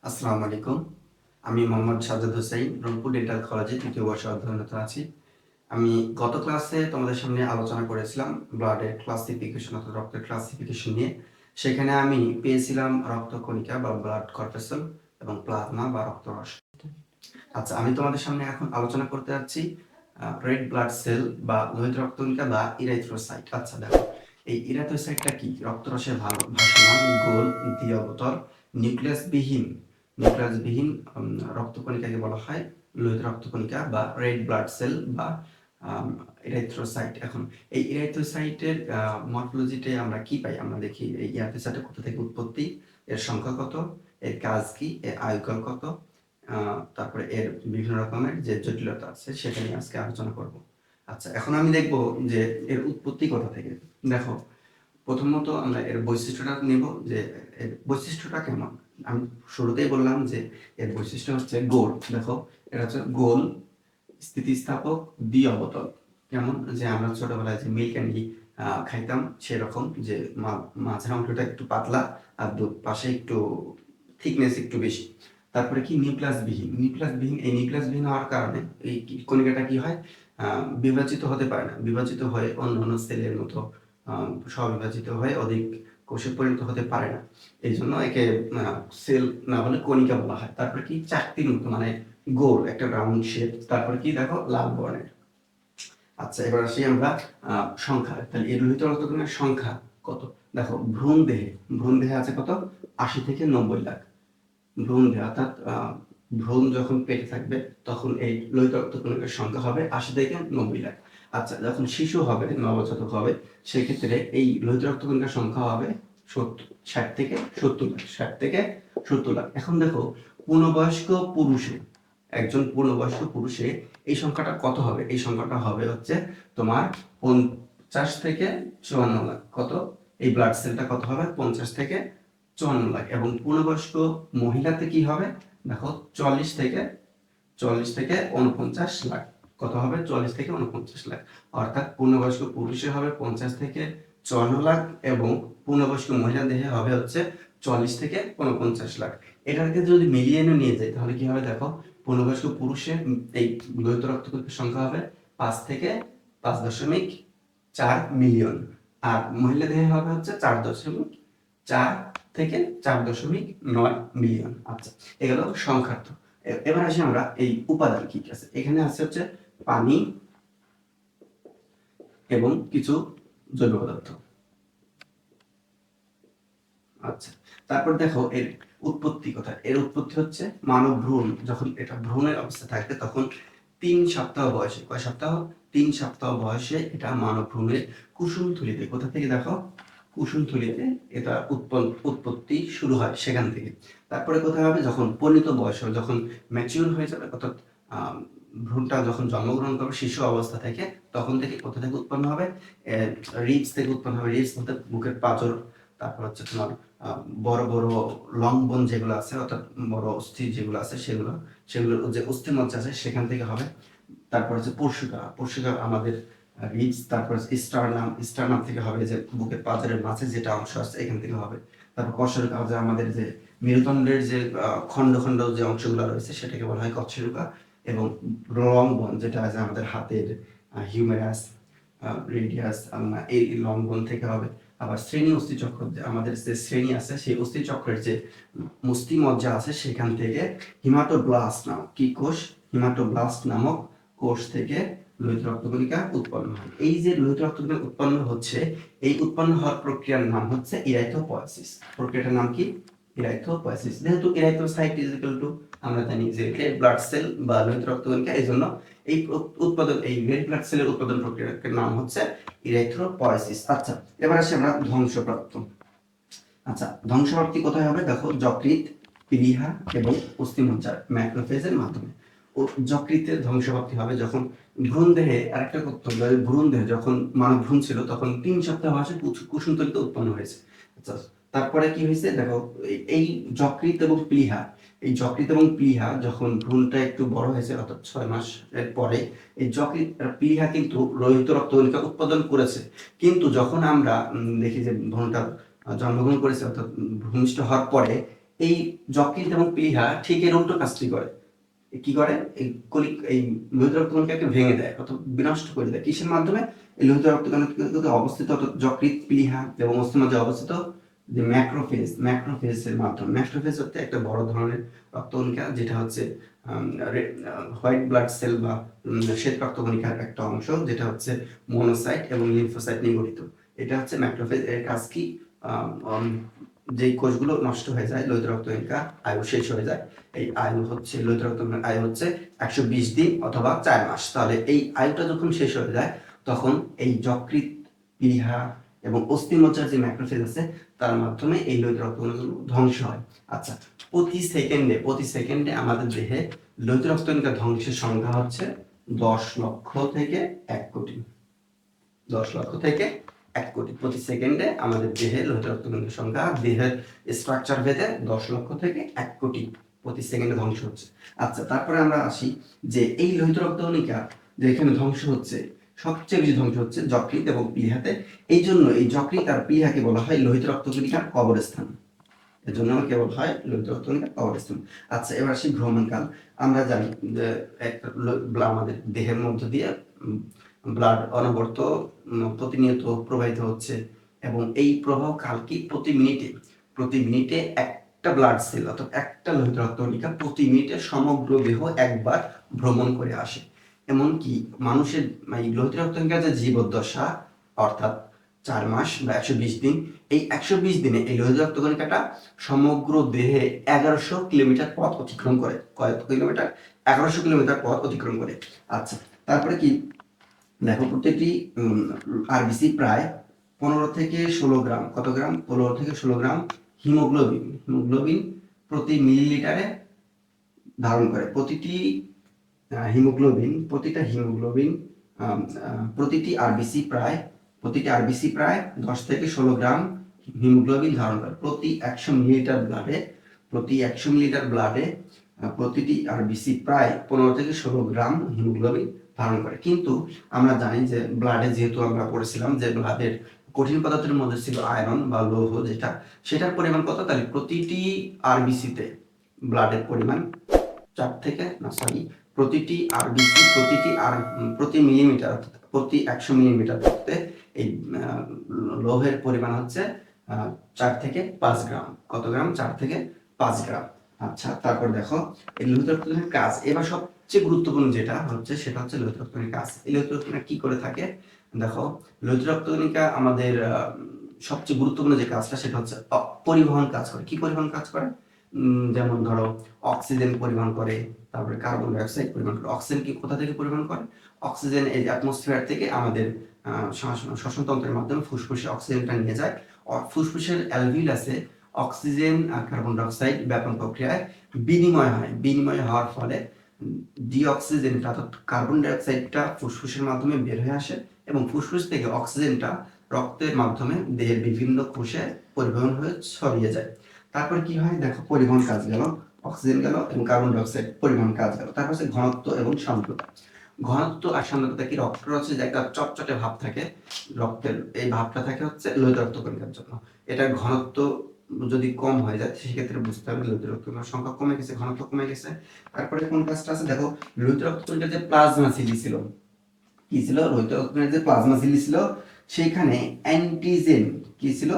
আসসালামু আলাইকুম। আমি মোহাম্মদ সাজ্জাদ হোসেন, রংপুর ডেন্টাল কলেজে তৃতীয় বর্ষে অধ্যয়নরত আছি। আমি গত ক্লাসে তোমাদের সামনে আলোচনা করেছিলাম ব্লাডের ক্লাসিফিকেশন অর্থাৎ রক্তের ক্লাসিফিকেশন নিয়ে। সেখানে আমি পেয়েছিলাম রক্তকণিকা বা ব্লাড কর্পাসেল এবং প্লাজমা বা রক্তরস। আচ্ছা, আমি তোমাদের সামনে এখন আলোচনা করতে যাচ্ছি রেড ব্লাড সেল বা লোহিত রক্তকণিকা বা ইরাইথ্রোসাইট। আচ্ছা দেখো, এই ইরাইথ্রোসাইটটা কি? রক্তরসের ভাসমান গোল দ্বিঅবতল নিউক্লিয়াসবিহীন রক্তকণিকাকে বলা হয় লোহিত রক্তকণিকা বা রেড ব্লাড সেল বা ইরাইথ্রোসাইট। এখন এই ইরাইথ্রোসাইটের মরফোলজিতে আমরা কি পাই? আমরা দেখি এই ইরাইথ্রোসাইটের কোথা থেকে উৎপত্তি, এর সংখ্যা কত, এর কাজ কি, এর আয়ুকাল কত, তারপরে এর বিভিন্ন রকমের যে জটিলতা আছে সেটা নিয়ে আজকে আলোচনা করব। আচ্ছা, এখন আমি দেখব যে এর উৎপত্তি কোথা থেকে। দেখো, প্রথমত আমরা এর বৈশিষ্ট্যটা নেব যে এর বৈশিষ্ট্যটা কেমন। আমি শুরুতেই বললাম যে এর বৈশিষ্ট্য হচ্ছে গোল। দেখো, এটা হচ্ছে গোল স্থিতিস্থাপক দ্বিঅবতল। কেমন? যে আমরা ছোটবেলায় যে মিল্ক ক্যান্ডি খাইতাম সেরকম, যে মাঝের অংশটা একটু পাতলা আর পাশে একটু থিকনেস একটু বেশি। তারপরে কি নিউক্লিয়াসবিহীন এই নিউক্লিয়াসবিহীন হওয়ার কারণে এই কণিকাটা কি হয়, বিভাজিত হতে পারে না। বিভাজিত হয়ে অন্য অন্য সেলের মতো স্ববিভাজিত হয়ে অধিক কোষে পরিণত হতে পারে না। এই জন্য একে সেল না বলে কণিকা বলা হয়। তারপরে কি চাকতির মতো, মানে গোল একটা রাউন্ড শেপ। তারপরে কি দেখো, লাল বর্ণের। আচ্ছা, এবার আসি আমরা সংখ্যা। তাহলে এই লোহিত রক্তকণিকার সংখ্যা কত? দেখো, ভ্রূণ দেহে আছে কত? 80 থেকে 90 লাখ ভ্রূণ দেহে, অর্থাৎ ভ্রূণ যখন পেটে থাকবে তখন এই লোহিত রক্তকণিকার সংখ্যা হবে 80 থেকে 90 লাখ। আচ্ছা, যখন শিশু হবে, নবজাতক হবে, সেক্ষেত্রে এই লোহিত রক্তকণিকার সংখ্যা হবে 60 থেকে 70 লাখ। 60 থেকে 70 লাখ। এখন দেখো, একজন পূর্ণবয়স্ক পুরুষে এই সংখ্যাটা কত হবে? এই সংখ্যাটা হবে হচ্ছে তোমার 50 থেকে 54 লাখ। কত? এই ব্লাড সেলটা কত হবে? 50 থেকে 54 লাখ। এবং পূর্ণবয়স্ক মহিলাতে কি হবে? দেখো, 40 থেকে 49 লাখ। কত হবে? 40 থেকে 49 লাখ। অর্থাৎ পূর্ণবয়স্ক পুরুষে হবে 50 থেকে 54 লাখ এবং পূর্ণবয়স্ক মহিলা দেহে হবে হচ্ছে 40 থেকে 49 লাখ। এটাকে যদি মিলিয়ে নিয়ে যাই তাহলে কি হবে? দেখো, পূর্ণবয়স্ক পুরুষের এই লোহিত রক্তকণিকার সংখ্যা হবে 5 থেকে 5.4 মিলিয়ন, আর মহিলা দেহে হবে হচ্ছে 4 থেকে 4.9 মিলিয়ন। আচ্ছা, এগুলো সংখ্যার্থ। এবার আসি আমরা এই উপাদান কি কি আছে। এখানে আছে হচ্ছে পানি এবং কিছু জৈব পদার্থ। আচ্ছা, তারপর দেখো এর উৎপত্তি কোথায়। এর উৎপত্তি হচ্ছে মানব ভ্রূণ, যখন এটা ভ্রূণের অবস্থা থাকবে তখন 3 সপ্তাহ বয়সে, কয় সপ্তাহ? 3 সপ্তাহ বয়সে এটা মানব ভ্রূণের কুসুমথলিতে, কোথা থেকে দেখো, কুসুমথলিতে এটা উৎপত্তি শুরু হয় সেখান থেকে। তারপরে কোথায় হবে? যখন পরিণত বয়স হবে, যখন ম্যাচিউর হয়ে যাবে, অর্থাৎ ভ্রূণটা যখন জন্মগ্রহণ করবে শিশু অবস্থা থেকে, তখন থেকে কোথা থেকে উৎপন্ন হবে? রিবস থেকে উৎপন্ন হবে। রিবস বলতে বুকের পাঁজর। তারপর হচ্ছে তোমার বড় বড় লং বোন যেগুলো আছে, অর্থাৎ বড় অস্থি যেগুলো আছে সেগুলোর যে অস্থিমজ্জা আছে সেখান থেকে হবে। তারপর হচ্ছে পরশুকা আমাদের রিবস। তারপর স্টার্নাম থেকে হবে, যে বুকের পাঁজরের মাঝে যেটা অংশ আছে এখান থেকে হবে। তারপর কশেরুকা, যে আমাদের যে মেরুদণ্ডের যে খন্ড খন্ড যে অংশগুলো রয়েছে সেটাকে বলা হয় কশেরুকা। এবং লং বোন যেটা আছে আমাদের হাতের হিউমেরাস, রেডিয়াস, এই লং বোন থেকে হবে। আবার শ্রেণী অস্থিচক্র, যে আমাদের যে শ্রেণী আছে সেই অস্থিচক্রের যে মস্তিমজ্জা আছে সেখান থেকে হিমাটোব্লাস্ট নামক কি কোষ, হিমাটোব্লাস্ট নামক কোষ থেকে লোহিত রক্তকণিকা উৎপন্ন হয়। এই যে লোহিত রক্তকণিকা উৎপন্ন হচ্ছে, এই উৎপন্ন হওয়ার প্রক্রিয়ার নাম হচ্ছে ইরাইথ্রোপয়েসিস। প্রক্রিয়াটার নাম কি? ইরাইথ্রোপয়েসিস। যেহেতু ইরাইথ্রোসাইট ইজ ইকুয়াল টু, আমরা জানি যে রেড ব্লাড সেল বা লোহিত রক্তকণিকা, এই জন্য এই রেড ব্লাড সেলের উৎপাদন প্রক্রিয়ার নাম হচ্ছে ইরাইথ্রোপয়েসিস। আচ্ছা, এবার আসি আমরা ধ্বংসপ্রাপ্ত। আচ্ছা, ধ্বংসপ্রাপ্তি কোথায় হবে? দেখো, যকৃৎ, প্লীহা এবং অস্থিমজ্জার ম্যাক্রোফেজের মাধ্যমে। ও যকৃতের ধ্বংসপ্রাপ্তি হবে যখন ভ্রূণ দেহে, আরেকটা করতে হবে, ভ্রূণ দেহে যখন মানব ভ্রূণ ছিল তখন 3 সপ্তাহ বয়সে কুসুমতলিতে উৎপন্ন হয়েছে। আচ্ছা, তারপরে কি হয়েছে? দেখো, এই যকৃৎ এবং প্লীহা, যখন ভ্রূণটা একটু বড় হয়েছে, অর্থাৎ 6 মাস এর পরে এই যকৃৎ প্লীহা কিন্তু লোহিত রক্তকণিকা উৎপাদন করেছে। কিন্তু যখন আমরা দেখি যে ভ্রূণটা জন্মগ্রহণ করেছে, অর্থাৎ ভূমিষ্ঠ হওয়ার পরে এই যকৃৎ এবং প্লীহা ঠিক এর উল্টো কাজটি করে। কি করে? এই লোহিত রক্তকণিকাকে ভেঙে দেয় অথবা বিনষ্ট করে দেয়। কিসের মাধ্যমে? এই লোহিত রক্তকণিকাতে অবস্থিত যকৃৎ, প্লীহা এবং অস্থির মাঝে অবস্থিত যে ম্যাক্রোফেজের মাধ্যমে। ম্যাক্রোফেজ হচ্ছে একটা বড় ধরনের রক্তকণিকা, যেটা হচ্ছে হোয়াইট ব্লাড সেল বা শ্বেত রক্তকণিকার একটা অংশ, যেটা হচ্ছে মনোসাইট এবং লিম্ফোসাইট নিয়ে গঠিত। এটা হচ্ছে ম্যাক্রোফেজ। এর কাজ কি? যে কোষগুলো নষ্ট হয়ে যায়, লোহিত রক্তকণিকা আয়ু শেষ হয়ে যায়, এই আয়ু হচ্ছে লোহিত রক্তকণিকার আয়ু হচ্ছে 120 দিন অথবা 4 মাস। তাহলে এই আয়ুটা যখন শেষ হয়ে যায় তখন এই যকৃৎ, প্লীহা এবং অস্থিমজ্জার যে ম্যাক্রোফেজ আছে তার মাধ্যমে এই লোহিত রক্তকণিকাগুলো ধ্বংস হয়। আচ্ছা, প্রতি সেকেন্ডে আমাদের দেহে লোহিত রক্তকণিকা ধ্বংসের সংখ্যা হচ্ছে 10 লক্ষ থেকে 1 কোটি। 10 লক্ষ থেকে 1 কোটি প্রতি সেকেন্ডে আমাদের দেহে লোহিত রক্তকণিকার সংখ্যা দেহের স্ট্রাকচার ভেদে 10 লক্ষ থেকে 1 কোটি প্রতি সেকেন্ডে ধ্বংস হচ্ছে। আচ্ছা, তারপরে আমরা আসি যে এই লোহিত রক্তকণিকা যে এখানে ধ্বংস হচ্ছে, সবচেয়ে বেশি ধ্বংস হচ্ছে যকৃৎ এবং প্লীহাতে। এই জন্য এই যকৃৎ আর প্লীহাকে বলা হয় লোহিত রক্তকণিকার কবরস্থান। এর জন্য আমাকে বলা হয় লোহিত রক্তকণিকার কবরস্থান। আচ্ছা, এবার আসি ভ্রমণকাল। আমরা জানি যে একটা আমাদের দেহের মধ্য দিয়ে ব্লাড অনবরত প্রতিনিয়ত প্রবাহিত হচ্ছে এবং এই প্রবাহ কাল কি প্রতি মিনিটে একটা ব্লাড সেল অর্থাৎ একটা লোহিত রক্তকণিকা প্রতি মিনিটে সমগ্র দেহ একবার ভ্রমণ করে আসে। এমনকি মানুষের লোহিত রক্তকণিকার যে জীবদ্দশা অর্থাৎ 4 মাস বা 120 দিন, এই 120 দিনে এই লোহিত রক্তকণিকাটা সমগ্র দেহে 1100 কিলোমিটার পথ অতিক্রম করে। কত কিলোমিটার? 1100 কিলোমিটার পথ অতিক্রম করে। আচ্ছা, তারপরে কি দেখো, প্রত্যেকটি আরবিসি প্রায় 15 থেকে 16 গ্রাম, কত গ্রাম? 15 থেকে 16 গ্রাম হিমোগ্লোবিন প্রতি মিলিলিটারে ধারণ করে। প্রতিটা হিমোগ্লোবিন প্রতিটি আরবিসি প্রায় 10 থেকে 16 গ্রাম হিমোগ্লোবিন ধারণ করে। প্রতি 100 মিলিলিটার ব্লাডে প্রতিটি আরবিসি প্রায় 15 থেকে 16 গ্রাম হিমোগ্লোবিন ধারণ করে। কিন্তু আমরা জানি যে ব্লাডে, যেহেতু আমরা পড়েছিলাম যে ব্লাডের কঠিন পদার্থের মধ্যে ছিল আয়রন বা লৌহ, সেটার পরিমাণ কত? তাহলে প্রতিটি আরবিসিতে ব্লাডের পরিমাণ প্রতি মিলিমিটার অর্থাৎ প্রতি 100 মিলিমিটার রক্তে এই লৌহের পরিমাণ হচ্ছে 4 থেকে 5 গ্রাম। কত গ্রাম? 4 থেকে 5 গ্রাম। আচ্ছা, তারপর দেখো এই লোহিত রক্তকণিকার কাজ। এবার সবচেয়ে গুরুত্বপূর্ণ যেটা হচ্ছে সেটা হচ্ছে লোহিত রক্তকণিকার কাজ। এই লোহিত রক্তকণিকা কি করে থাকে? দেখো, লোহিত রক্তকণিকা আমাদের সবচেয়ে গুরুত্বপূর্ণ যে কাজটা সেটা হচ্ছে পরিবহন কাজ করে। কি পরিবহন কাজ করে? যেমন ধরো অক্সিজেন পরিবহন করে, তারপরে কার্বন ডাই অক্সাইড পরিবহন করে। অক্সিজেন কি কোথা থেকে পরিবহন করে? অক্সিজেন এই অ্যাটমসফিয়ার থেকে আমাদের শ্বসনতন্ত্রের মাধ্যমে ফুসফুসে অক্সিজেনটা নিয়ে যায়। ফুসফুসের অ্যালভিউলাসে অক্সিজেন আর কার্বন ডাই অক্সাইড ব্যাপন প্রক্রিয়ায় বিনিময় হওয়ার ফলে ডিঅক্সিজেনটা অর্থাৎ কার্বন ডাই অক্সাইডটা ফুসফুসের মাধ্যমে বের হয়ে আসে এবং ফুসফুস থেকে অক্সিজেনটা রক্তের মাধ্যমে দেহের বিভিন্ন কোষে পরিবহন হয়ে ছড়িয়ে যায়। তারপর কি হয়? দেখো, পরিবহন কাজ গেল, অক্সিজেন গেল এবং কার্বন ডাই অক্সাইড পরিবহন কাজ গেল। তারপর হচ্ছে ঘনত্ব এবং সান্দ্রতা। ঘনত্ব আর সান্দ্রতা কি? রক্তের হচ্ছে যে একটা চটচটে ভাব থাকে, রক্তের এই ভাবটা থাকে হচ্ছে লোহিত রক্তকণিকার জন্য। এটার ঘনত্ব যদি কম হয়ে যায় সেক্ষেত্রে বুঝতে হবে লোহিত রক্তকণিকার সংখ্যা কমে গেছে, ঘনত্ব কমে গেছে। তারপরে কোন কাজটা আছে? দেখো, লোহিত রক্তকণিকার যে প্লাজমা ঝিল্লি ছিল, কি ছিল? লোহিত রক্তকণিকার যে প্লাজমা ঝিল্লি ছিল সেখানে অ্যান্টিজেন কি ছিল?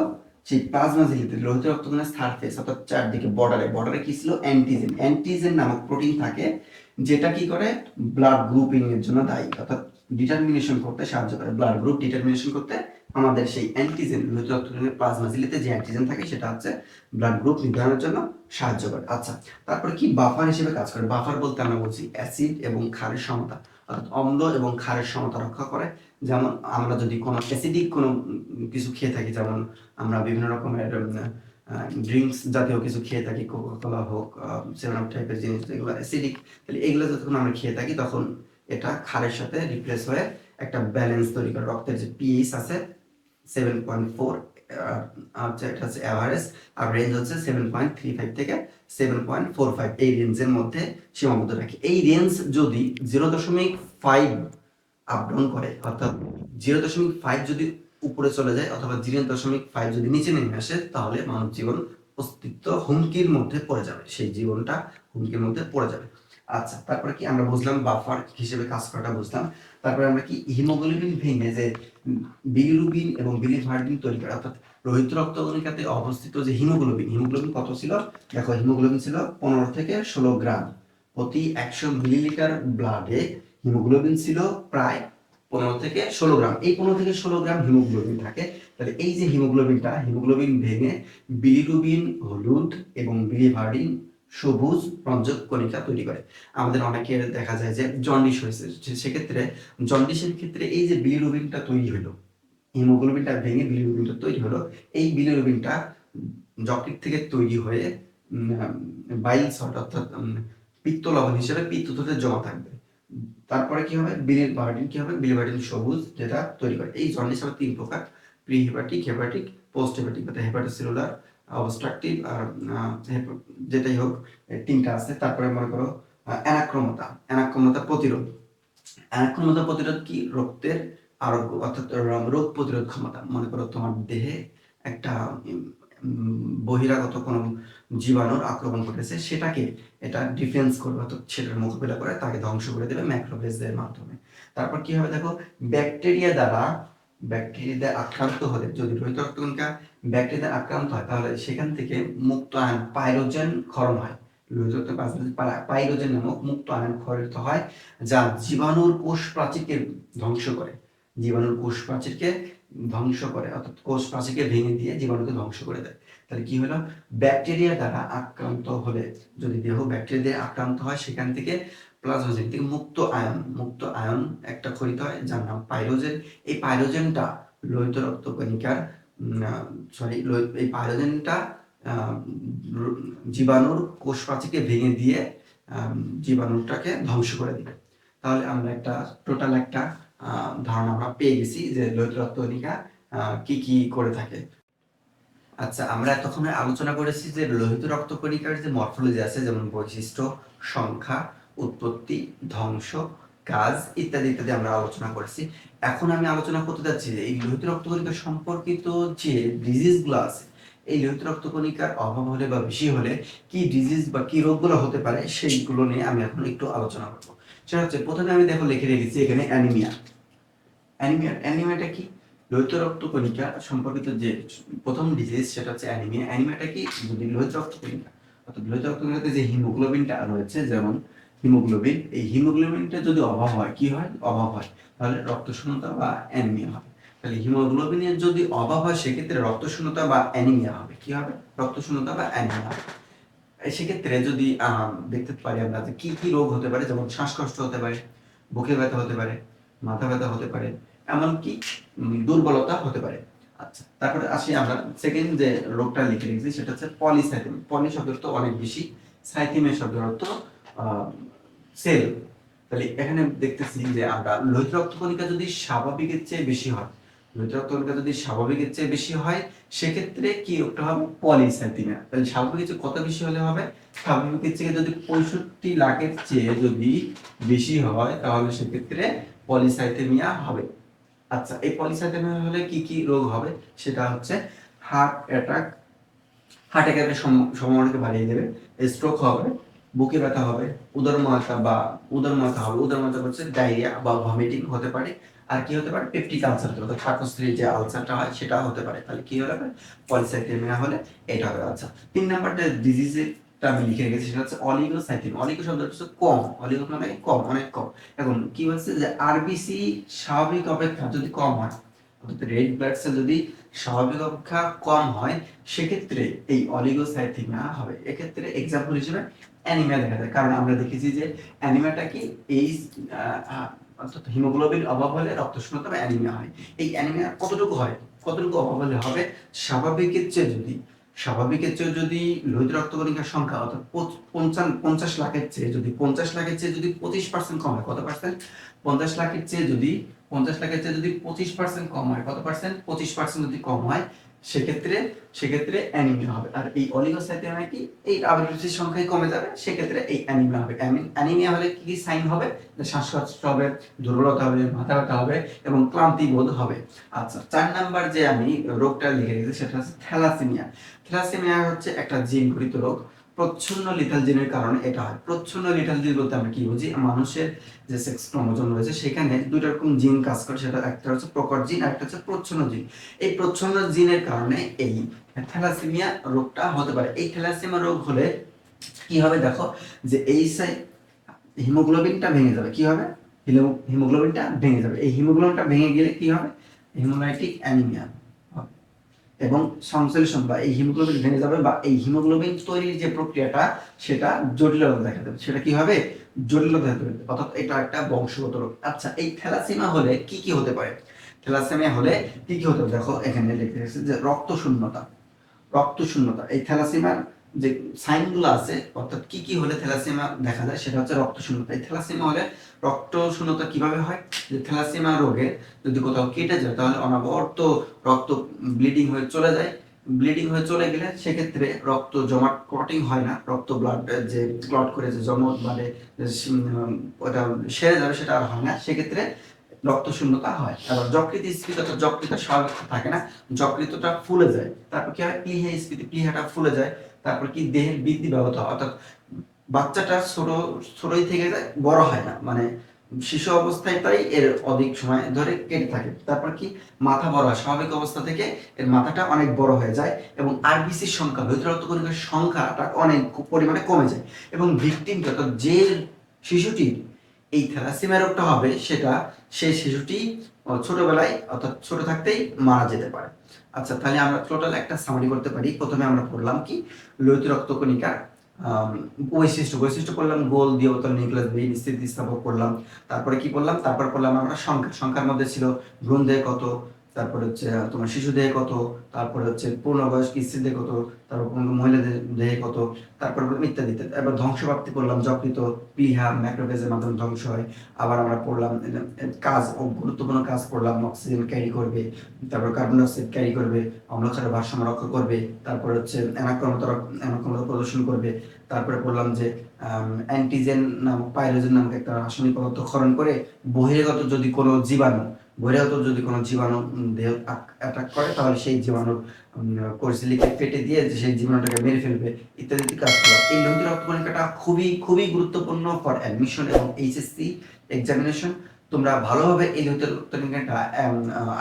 সেই প্লাজমা ঝিল্লিতে লোহিত রক্তকণিকার সারফেস অর্থাৎ চারদিকে বর্ডারে কি ছিল? অ্যান্টিজেন নামক প্রোটিন থাকে, যেটা কি করে? ব্লাড গ্রুপিং এর জন্য দায়ী অর্থাৎ ডিটারমিনেশন করতে সাহায্য করে। ব্লাড গ্রুপ ডিটারমিনেশন করতে আমাদের সেই অ্যান্টিজেন, লোহিত রক্তকণিকার প্লাজমা ঝিল্লিতে যে অ্যান্টিজেন থাকে সেটা হচ্ছে ব্লাড গ্রুপ নির্ধারণের জন্য সাহায্য করে। আচ্ছা, তারপরে কি বাফার হিসেবে কাজ করে? বাফার বলতে আমরা বলছি অ্যাসিড এবং ক্ষারের সমতা অর্থাৎ অম্ল এবং ক্ষারের সমতা রক্ষা করে। যেমন আমরা যদি কোনো অ্যাসিডিক কোনো কিছু খেয়ে থাকি, যেমন আমরা বিভিন্ন রকমের ড্রিঙ্কস জাতীয় কিছু খেয়ে থাকি, কোকা-কোলা হোক, 7 আপ টাইপের জিনিস যেগুলো অ্যাসিডিক, তাহলে এগুলো যখন আমরা খেয়ে থাকি তখন এটা ক্ষারের সাথে রিপ্লেস হয়ে একটা ব্যালেন্স তৈরি করে। রক্তের যে পিএইচ আছে 7.4, এটা হচ্ছে অ্যাভারেজ, আর রেঞ্জ হচ্ছে 7.35 থেকে 7.45, এই রেঞ্জের মধ্যে সীমাবদ্ধ রাখে। এই রেঞ্জ যদি 0.5 আপ ডাউন করে অর্থাৎ 0.5 যদি উপরে চলে যায় অথবা 0.5 যদি নিচে নেমে আসে তাহলে মানব জীবন অস্তিত্ব হুমকির মধ্যে পড়ে যাবে, সেই জীবনটা হুমকির মধ্যে পড়ে যাবে। আচ্ছা, তারপরে কি আমরা বুঝলাম বাফার হিসেবে কাজ করাটা বুঝলাম। তারপরে আমরা কি হিমোগ্লোবিন ভেঙে যে বিলিরুবিন এবং বিলিভার্ডিন তৈরি করে, অর্থাৎ লোহিত রক্তকণিকাতে অবস্থিত যে হিমোগ্লোবিন, হিমোগ্লোবিন কত ছিল দেখো, হিমোগ্লোবিন ছিল 15 থেকে 16 গ্রাম প্রতি 100 মিলিলিটার ব্লাডে। হিমোগ্লোবিন ছিল প্রায় 15 থেকে 16 গ্রাম। এই 15 থেকে 16 গ্রাম হিমোগ্লোবিন থাকে। তাহলে এই যে হিমোগ্লোবিন ভেঙে বিলিরুবিন হলুদ এবং বিলিভার্ডিন সবুজ রঞ্জক কণিকা তৈরি করে। আমাদের অনেকের দেখা যায় যে জন্ডিস হয়েছে, সেক্ষেত্রে জন্ডিসের ক্ষেত্রে এই যে বিলিরুবিনটা তৈরি হলো, হিমোগ্লোবিনটা ভেঙে বিলিরুবিনটা তৈরি হলো, এই বিলিরুবিনটা যকৃৎ থেকে তৈরি হয়ে বাইল সল্ট অর্থাৎ পিত্ত লবণ হিসেবে পিত্তথলিতে জমা থাকবে। তারপরে কি হবে, বিলিভার্ডিন সবুজ যেটা তৈরি করে। এই জন্ডিস আবার 3 প্রকার, pre hepatic, hepatic, post hepatic, অর্থাৎ হেপাটোসেলুলার, অবস্ট্রাকটিভ আর যেটাই হোক, 3টা আছে। তারপরে মনে করো অ্যানাক্রমতা প্রতিরোধ। অ্যানাক্রমতা প্রতিরোধ কি, রক্তের আরোগ্য অর্থাৎ রোগ প্রতিরোধ ক্ষমতা। মনে করো তোমার দেহে একটা বহিরাগত কোনো জীবাণুর আক্রমণ ঘটেছে, সেটাকে এটা ডিফেন্স করবে, অর্থাৎ সেটার মোকাবিলা করে তাকে ধ্বংস করে দেবে ম্যাক্রোফেজের মাধ্যমে। তারপর কি হবে দেখো, ব্যাকটেরিয়া দ্বারা আক্রান্ত হলে, যদি লোহিত রক্তকণিকা ব্যাকটেরিয়া আক্রান্ত হয়, তাহলে সেখান থেকে মুক্ত আয়ন পাইরোজেন ক্ষরণ হয়। লোহিত পাইরোজেন নামক মুক্ত আয়ন ক্ষরিত হয়, যা জীবাণুর কোষ প্রাচীরকে ধ্বংস করে। অর্থাৎ কোষ প্রাচীরকে ভেঙে দিয়ে জীবাণুকে ধ্বংস করে দেয়। তাহলে কি হলো, ব্যাকটেরিয়া দ্বারা আক্রান্ত হলে, যদি দেহ ব্যাকটেরিয়া দিয়ে আক্রান্ত হয়, সেখান থেকে প্লাজমোজেন থেকে মুক্ত আয়ন একটা ক্ষরিত হয়, যার নাম পাইরোজেন। এই পাইরোজেনটা লোহিত রক্তকণিকার এই পাইরোজেনটা জীবাণুর কোষ প্রাচীরকে ভেঙে দিয়ে জীবাণুটাকে ধ্বংস করে দিবে। তাহলে আমরা টোটাল একটা ধারণা আমরা পেয়ে গেছি যে লোহিত রক্তকণিকা কি কি করে থাকে। আচ্ছা, আমরা এতক্ষণে আলোচনা করেছি যে লোহিত রক্তকণিকার যে মরফোলজি আছে, যেমন বৈশিষ্ট্য, সংখ্যা, উৎপত্তি, ধ্বংস, কাজ ইত্যাদি ইত্যাদি আমরা আলোচনা করেছি। এখন আমি আলোচনা করতে যাচ্ছি যে এই লোহিত রক্তকণিকা সম্পর্কিত যে ডিজিজগুলো আছে, এই লোহিত রক্তকণিকার অভাব হলে বা বেশি হলে কি ডিজিজ বা কি রোগগুলো হতে পারে, সেইগুলো নিয়ে আমি এখন একটু আলোচনা করবো। সেটা হচ্ছে, প্রথমে আমি দেখো লিখে রেখেছি এখানে অ্যানিমিয়াটা কি, লোহিত রক্তকণিকা সম্পর্কিত যে প্রথম ডিজিজ, সেটা হচ্ছে অ্যানিমিয়া। অ্যানিমিয়াটা কি, যদি লোহিত রক্তকণিকা অর্থাৎ লোহিত রক্তকণিকাতে যে হিমোগ্লোবিনটা রয়েছে, যেমন হিমোগ্লোবিন, এই হিমোগ্লোবিনটা যদি অভাব হয়, তাহলে রক্তশূন্যতা বা অ্যানিমিয়া হবে। তাহলে হিমোগ্লোবিনের যদি অভাব হয়, সেক্ষেত্রে রক্তশূন্যতা বা অ্যানিমিয়া হবে। কি হবে, রক্তশূন্যতা বা অ্যানিমিয়া হবে। সেক্ষেত্রে যদি দেখতে পারি আমরা যে কি কি রোগ হতে পারে, যেমন শ্বাসকষ্ট হতে পারে, বুকে ব্যথা হতে পারে, মাথা ব্যথা হতে পারে, এমনকি দুর্বলতা হতে পারে। আচ্ছা, তারপরে আসি আমরা সেকেন্ড যে রোগটা লিখে রেখেছি, সেটা হচ্ছে পলিসাইথেমিয়া। পলি শব্দের তো অনেক বেশি, সাইথেমিয়া শব্দের অর্থ সেল। তাহলে এখানে দেখতেছি যে আমরা লোহিত রক্তকণিকা যদি স্বাভাবিকের চেয়ে বেশি হয়, সেক্ষেত্রে কি রোগটা হবে, পলিসাইথেমিয়া। তাহলে স্বাভাবিকের চেয়ে কত বেশি হলে হবে, স্বাভাবিকের চেয়ে যদি 65 লাখের চেয়ে যদি বেশি হয়, তাহলে সেক্ষেত্রে পলিসাইথেমিয়া হবে। আচ্ছা, এই পলিসাইথেমিয়া হলে কি কি রোগ হবে, সেটা হচ্ছে হার্ট অ্যাটাকের সম্ভাবনাকে বাড়িয়ে দেবে, স্ট্রোক হবে, বুকে ব্যথা হবে, উদরমাতা হচ্ছে ডায়রিয়া বা ভমিটিং হতে পারে। আর কি হতে পারে, পেপটিক আলসার, অর্থাৎ পাকস্থলীর যে আলসারটা হয় সেটা হতে পারে। তাহলে কি হতে পারে, পলিসাইথেমিয়া হলে এটা হবে। আচ্ছা, 3 নাম্বারটা ডিজিজটা আমি লিখে রেখেছি, সেটা হচ্ছে অলিগোসাইথেমিয়া। অলিগো শব্দটা হচ্ছে কম, অলিগো মানে কম, অনেক কম। এখন কি বলছে যে আরবিসি স্বাভাবিক অপেক্ষা যদি কম হয়, অর্থাৎ রেড ব্লাড সেল যদি স্বাভাবিক অপেক্ষা কম হয়, সেক্ষেত্রে এই অলিগোসাইথেমিয়া হবে। এক্ষেত্রে এক্সাম্পল হিসেবে অ্যানিমিয়া দেখা যায়, কারণ আমরা দেখেছি যে অ্যানিমিয়াটা কি, এই অর্থাৎ হিমোগ্লোবিন অভাব হলে রক্তশূন্যতা বা অ্যানিমিয়া হয়। এই অ্যানিমিয়া কতটুকু অভাব হলে হবে, স্বাভাবিকের চেয়ে যদি লোহিত রক্তকণিকার সংখ্যা অর্থাৎ 50 লাখের চেয়ে যদি 25% কম হয়, কত পার্সেন্ট, 50 লাখের চেয়ে যদি 25% কম হয়, কত পার্সেন্ট, 25% যদি কম হয়, সেক্ষেত্রে অ্যানিমিয়া হবে। আর এই অলিগোসাইথিয়ামিয়া কি, এই আরবিসির সংখ্যাই কমে যাবে, সেক্ষেত্রে এই অ্যানিমিয়া হবে। অ্যানিমিয়া হলে কি কি সাইন হবে? শ্বাসকষ্ট হবে, দুর্বলতা হবে, মাথা ব্যথা হবে এবং ক্লান্তি বোধ হবে। আচ্ছা, 4 নাম্বার যে আমি রোগটা লিখে রেখেছি সেটা হচ্ছে থ্যালাসেমিয়া। থ্যালাসেমিয়া হচ্ছে একটা জিন ঘটিত রোগ। প্রচ্ছন্ন লিথাল জিনের কারণে এটা হয়। প্রচ্ছন্ন লিথাল জিন বলতে আমরা কি বুঝি? মানুষের যে সেক্স ক্রোমোজোম রয়েছে সেখানে দুইটা রকম জিন কাজ করে, সেটা একটা হচ্ছে প্রকট জিন আর একটা হচ্ছে প্রচ্ছন্ন জিন। এই প্রচ্ছন্ন জিনের কারণে এই থ্যালাসেমিয়া রোগটা হতে পারে। এই থ্যালাসেমিয়া রোগ হলে কি হবে দেখো, যে এই হিমোগ্লোবিনটা ভেঙে যাবে। কি হবে? হিমোগ্লোবিনটা ভেঙে যাবে। এই হিমোগ্লোবিনটা ভেঙে গেলে কি হবে? হিমোলাইটিক অ্যানিমিয়া হবে। এবং সংশ্লেষণ বা এই হিমোগ্লোবিন ভেঙে যাবে বা এই হিমোগ্লোবিন তৈরির যে প্রক্রিয়াটা সেটা জটিলতা দেখা দেবে। সেটা কি হবে? জটিলতা দেখা দেবে, অর্থাৎ এটা একটা বংশগত রোগ। আচ্ছা, এই থ্যালাসেমিয়া হলে কি কি হতে পারে? থ্যালাসেমিয়া হলে কি কি হতে পারে দেখো, এখানে লিখে রেখেছে যে রক্ত শূন্যতা। এই থ্যালাসেমিয়ার যে সাইনগুলো আছে, অর্থাৎ কি কি হলে থ্যালাসেমিয়া দেখা যায়, সেটা হচ্ছে রক্ত শূন্যতা। এই থ্যালাসেমিয়া হলে রক্ত শূন্যতা কিভাবে হয়? যে থ্যালাসেমিয়া রোগে যদি কোথাও কেটে যায় তাহলে অনবরত রক্ত ব্লিডিং হয়ে চলে যায়। ব্লিডিং হয়ে চলে গেলে সেক্ষেত্রে রক্ত জমাট ক্লটিং হয় না, রক্ত ব্লাড যে ক্লট করে যে জমট মানে ওটা সেরে যাবে সেটা আর হয় না, সেক্ষেত্রে রক্ত শূন্যতা হয়। আবার যকৃত স্ফীত, যকৃত স্বাভাবিক থাকে না, যকৃতটা ফুলে যায়। তারপর কি হয়? প্লীহা স্ফীতি, প্লীহাটা ফুলে যায়। তারপর কি দেহের বৃদ্ধি ব্যাহত হয়, অর্থাৎ বাচ্চাটা ছোটই থেকে যায়, বড় হয় না, মানে শিশু অবস্থায় তাই এর অধিক সময় ধরে কেটে থাকে। তারপর কি মাথা বড় হয়, স্বাভাবিক অবস্থা থেকে এর মাথাটা অনেক বড় হয়ে যায় এবং আরবিসির সংখ্যা, লোহিত রক্তকণিকার সংখ্যাটা অনেক পরিমাণে কমে যায় এবং ভিকটিম, অর্থাৎ যে শিশুটি এই থ্যালাসেমিয়া রোগটা হবে সেই শিশুটি ছোটবেলায় অর্থাৎ ছোট থাকতেই মারা যেতে পারে। আচ্ছা, তাহলে আমরা টোটাল একটা সামারি করতে পারি। প্রথমে আমরা পড়লাম কি লোহিত রক্তকণিকার বৈশিষ্ট্য করলাম, গোল দ্বিঅবতল নিউক্লিয়াস বেইন স্থিতিস্থাপক করলাম। তারপরে কি করলাম? তারপর করলাম আমরা সংখ্যার মধ্যে ছিল ভ্রূণ দেহে কত, তারপরে হচ্ছে তোমার শিশু দেহে কত, তারপরে হচ্ছে পূর্ণবয়স্ক স্ত্রী দেহে কত, তারপর মহিলাদের দেহে কত, তারপর ইত্যাদি ইত্যাদি। এবার ধ্বংসপ্রাপ্তি করলাম, যকৃত, প্লীহা, ম্যাক্রোফেজের মাধ্যমে ধ্বংস হয়। আবার আমরা পড়লাম কাজ, গুরুত্বপূর্ণ কাজ পড়লাম, অক্সিজেন ক্যারি করবে, তারপর কার্বন ডাইঅক্সাইড ক্যারি করবে, অম্লক্ষারের ভারসাম্য রক্ষা করবে, তারপর হচ্ছে অ্যানাক্রমতা প্রদর্শন করবে। তারপরে বললাম যে অ্যান্টিজেন নামক পাইরোজেন নামক একটা রাসায়নিক পদার্থ ক্ষরণ করে বহিরাগত যদি কোনো জীবাণু দেহ অ্যাটাক করে তাহলে সেই জীবাণুর কোষঝিল্লিকে ফেটে দিয়ে সেই জীবাণুটাকে মেরে ফেলবে, ইত্যাদি কাজ করা। এই লোহিত রক্তকণিকাটা খুবই খুবই গুরুত্বপূর্ণ ফর অ্যাডমিশন এবং এইচএসসি এক্সামিনেশন। তোমরা ভালোভাবে এই লোহিত রক্তকণিকাটা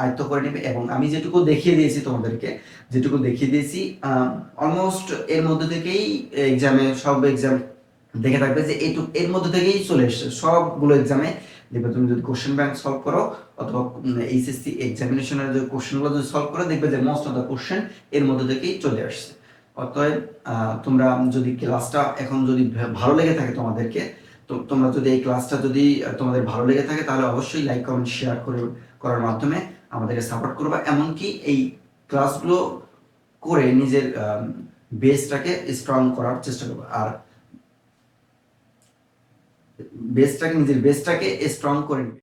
আয়ত্ত করে নেবে এবং আমি যেটুকু দেখিয়ে দিয়েছি তোমাদেরকে, অলমোস্ট এর মধ্যে থেকেই সব এক্সাম দেখে থাকবে যে এর মধ্যে থেকেই চলে এসছে সবগুলো এক্সামে। দেখবে তুমি যদি কোশ্চেন ব্যাংক সলভ করো অথবা এইচএসসি এক্সামিনেশনের যে কোশ্চেনগুলো যদি সলভ করো, দেখবে যে মোস্ট অফ দ্য কোশ্চেন এর মধ্যে থেকেই চলে আসছে। অতএব তোমরা যদি ক্লাসটা এখন যদি ভালো লেগে থাকে তোমাদেরকে, তো তোমরা যদি এই ক্লাসটা যদি তোমাদের ভালো লেগে থাকে তাহলে অবশ্যই লাইক কমেন্ট শেয়ার করার মাধ্যমে আমাদেরকে সাপোর্ট করবা। এমনকি এই ক্লাসগুলো করে নিজের বেসটাকে স্ট্রং করার চেষ্টা করবা। আর নিজের বেসটাকে স্ট্রং করে